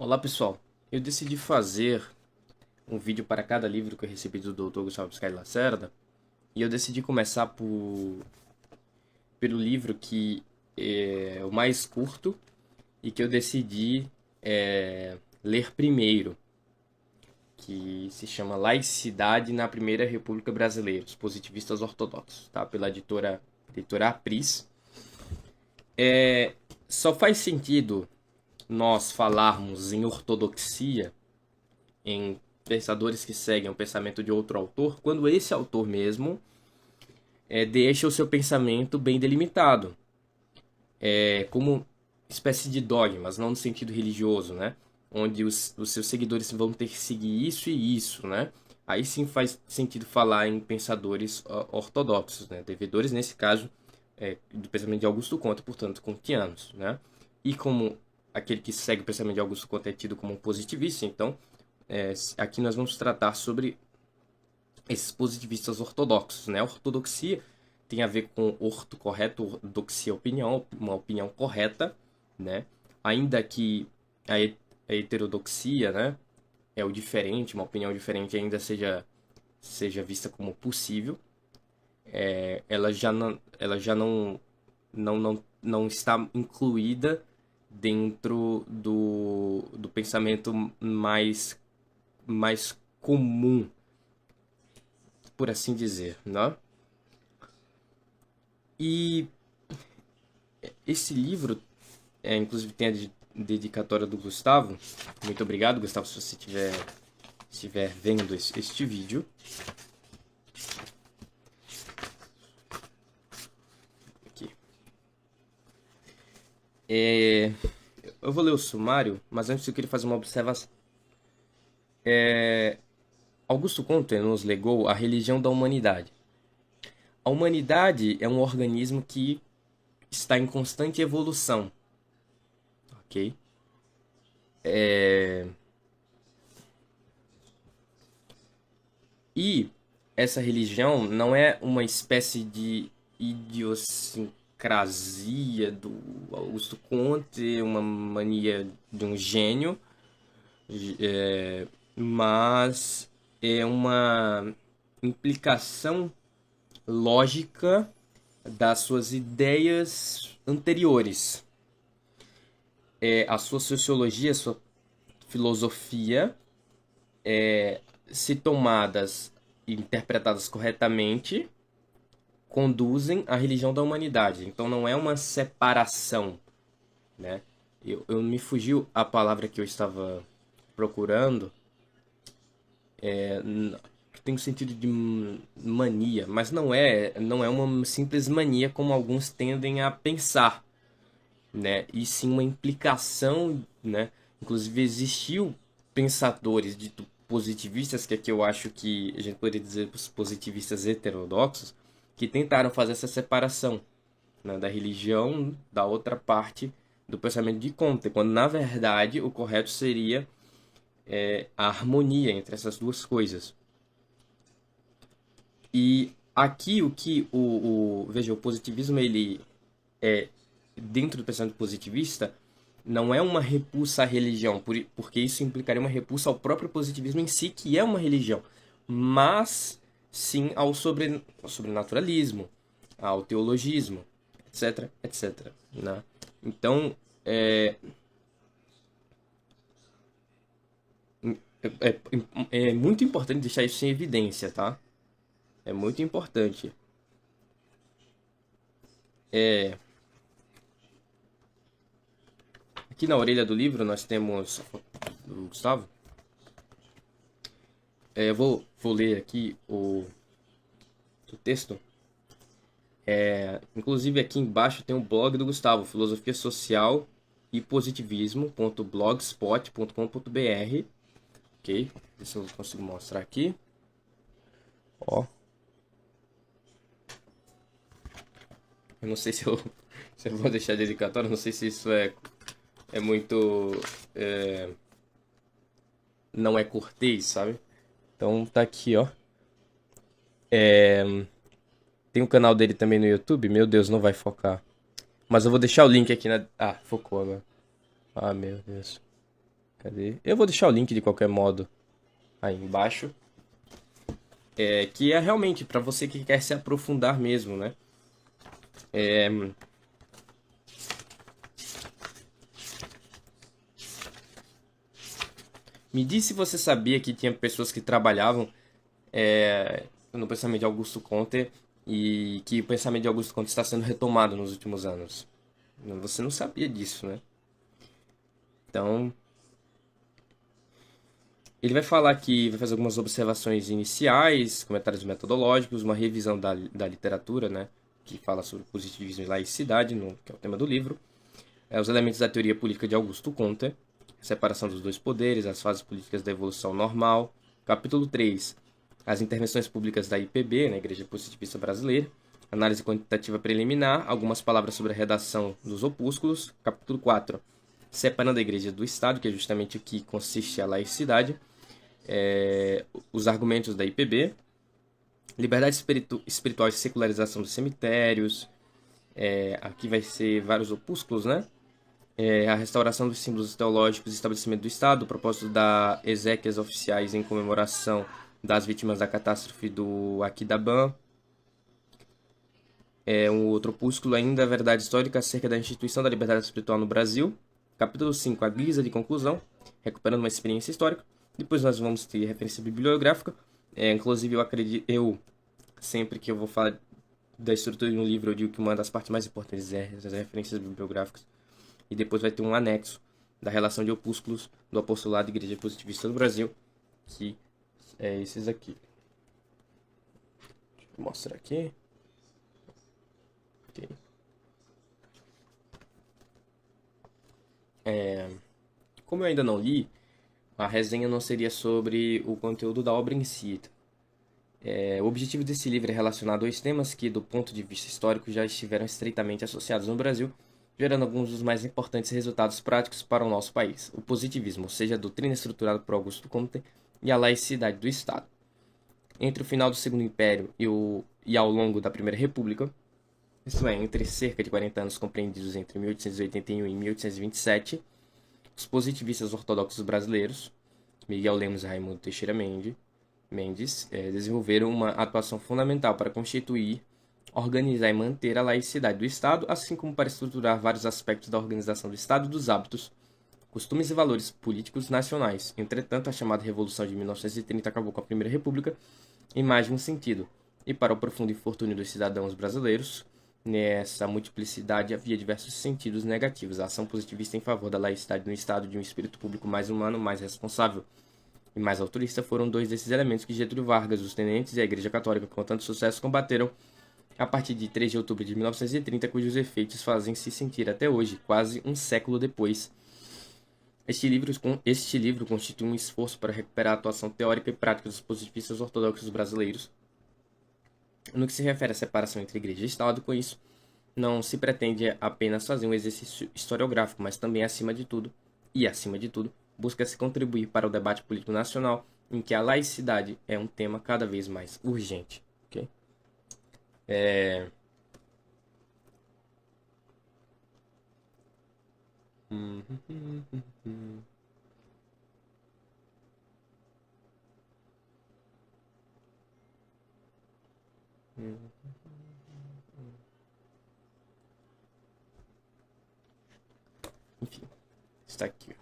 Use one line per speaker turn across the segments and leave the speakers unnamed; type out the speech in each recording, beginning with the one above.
Olá pessoal, eu decidi fazer um vídeo para cada livro que eu recebi do Dr. Gustavo Biscay Lacerda e eu decidi começar pelo livro que é o mais curto e que eu decidi ler primeiro, que se chama Laicidade na Primeira República Brasileira, os Positivistas Ortodoxos, tá? Pela editora Apris. Só faz sentido nós falarmos em ortodoxia, em pensadores que seguem o pensamento de outro autor, quando esse autor mesmo deixa o seu pensamento bem delimitado, como espécie de dogmas, não no sentido religioso, né? Onde os seus seguidores vão ter que seguir isso e isso, né? Aí sim faz sentido falar em pensadores ortodoxos, né? Devedores, nesse caso, do pensamento de Augusto Conte, portanto, kantianos, né? E como aquele que segue o pensamento de Augusto Conte é tido como um positivista, então aqui nós vamos tratar sobre esses positivistas ortodoxos, né? Ortodoxia tem a ver com orto, correto, ortodoxia, opinião, uma opinião correta, né? Ainda que a heterodoxia, né, é o diferente, uma opinião diferente ainda seja vista como possível, ela já não está incluída dentro do pensamento mais comum, por assim dizer, né? E esse livro, inclusive tem a dedicatória do Gustavo. Muito obrigado, Gustavo, se você estiver vendo este vídeo. Aqui. Eu vou ler o sumário, mas antes eu queria fazer uma observação. Augusto Comte nos legou a religião da humanidade. A humanidade é um organismo que está em constante evolução, ok? E essa religião não é uma espécie de idiosincrasia do Augusto Comte, uma mania de um gênio, mas é uma implicação lógica das suas ideias anteriores. A sua sociologia, a sua filosofia, se tomadas e interpretadas corretamente, conduzem à religião da humanidade. Então não é uma separação, né? Eu me fugiu a palavra que eu estava procurando, que tem o sentido de mania, mas não é uma simples mania como alguns tendem a pensar, né? E sim uma implicação, né? Inclusive existiu pensadores dito positivistas, que aqui eu acho que a gente poderia dizer os positivistas heterodoxos, que tentaram fazer essa separação, né, da religião da outra parte do pensamento de Comte, quando na verdade o correto seria a harmonia entre essas duas coisas. E aqui o que veja, o positivismo ele é dentro do pensamento positivista não é uma repulsa à religião, porque isso implicaria uma repulsa ao próprio positivismo em si, que é uma religião, mas sim ao sobrenaturalismo, ao teologismo, etc, etc, né? Então, é, é muito importante deixar isso em evidência, tá? É muito importante. Aqui na orelha do livro nós temos a foto do Gustavo. Eu vou ler aqui o texto. Inclusive aqui embaixo tem o blog do Gustavo, Filosofia Social e Positivismo.blogspot.com.br. Ok? Ver se eu consigo mostrar aqui. Ó. Eu não sei se eu, se eu vou deixar dedicatório, não sei se isso é muito. Não é cortês, sabe? Então tá aqui, ó. Tem o canal dele também no YouTube. Meu Deus, não vai focar. Mas eu vou deixar o link aqui na. Ah, focou agora. Ah, meu Deus. Cadê? Eu vou deixar o link de qualquer modo aí embaixo. Que é realmente para você que quer se aprofundar mesmo, né? Me disse se você sabia que tinha pessoas que trabalhavam no pensamento de Augusto Comte e que o pensamento de Augusto Comte está sendo retomado nos últimos anos. Você não sabia disso, né? Então, ele vai falar que vai fazer algumas observações iniciais, comentários metodológicos, uma revisão da literatura, né? Que fala sobre positivismo e laicidade, que é o tema do livro. Os elementos da teoria política de Augusto Comte, a separação dos dois poderes, as fases políticas da evolução normal. Capítulo 3, as intervenções públicas da IPB, na Igreja Positivista Brasileira. Análise quantitativa preliminar, algumas palavras sobre a redação dos opúsculos. Capítulo 4, separando a Igreja do Estado, que é justamente o que consiste a laicidade. Os argumentos da IPB. Liberdade espiritual e secularização dos cemitérios. Aqui vai ser vários opúsculos, né? A restauração dos símbolos teológicos e estabelecimento do Estado, o propósito da exéquias oficiais em comemoração das vítimas da catástrofe do Aquidabã. Um outro opúsculo ainda, a verdade histórica acerca da instituição da liberdade espiritual no Brasil. Capítulo 5, a guisa de conclusão, recuperando uma experiência histórica. Depois nós vamos ter referência bibliográfica. Inclusive, eu sempre que eu vou falar da estrutura de um livro, eu digo que uma das partes mais importantes é as referências bibliográficas. E depois vai ter um anexo da relação de opúsculos do apostolado da Igreja Positivista do Brasil, que é esses aqui. Deixa eu mostrar aqui. Okay. Como eu ainda não li, a resenha não seria sobre o conteúdo da obra em si. O objetivo desse livro é relacionar dois temas que, do ponto de vista histórico, já estiveram estreitamente associados no Brasil, gerando alguns dos mais importantes resultados práticos para o nosso país: o positivismo, ou seja, a doutrina estruturada por Augusto Comte, e a laicidade do Estado. Entre o final do Segundo Império e ao longo da Primeira República, isto é, entre cerca de 40 anos compreendidos entre 1881 e 1827, os positivistas ortodoxos brasileiros, Miguel Lemos e Raimundo Teixeira Mendes, desenvolveram uma atuação fundamental para constituir, organizar e manter a laicidade do Estado, assim como para estruturar vários aspectos da organização do Estado e dos hábitos, costumes e valores políticos nacionais. Entretanto, a chamada Revolução de 1930 acabou com a Primeira República em mais de um sentido, e para o profundo infortúnio dos cidadãos brasileiros, nessa multiplicidade havia diversos sentidos negativos. A ação positivista em favor da laicidade no Estado de um espírito público mais humano, mais responsável e mais autorista foram dois desses elementos que Getúlio Vargas, os tenentes e a Igreja Católica, com tanto sucesso, combateram a partir de 3 de outubro de 1930, cujos efeitos fazem-se sentir até hoje, quase um século depois. Este livro constitui um esforço para recuperar a atuação teórica e prática dos positivistas ortodoxos brasileiros. No que se refere à separação entre Igreja e Estado, com isso, não se pretende apenas fazer um exercício historiográfico, mas também, acima de tudo, busca-se contribuir para o debate político nacional, em que a laicidade é um tema cada vez mais urgente. Okay? Enfim, está aqui.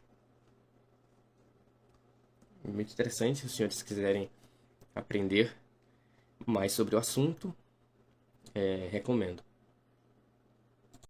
Muito interessante, se os senhores quiserem aprender mais sobre o assunto, recomendo.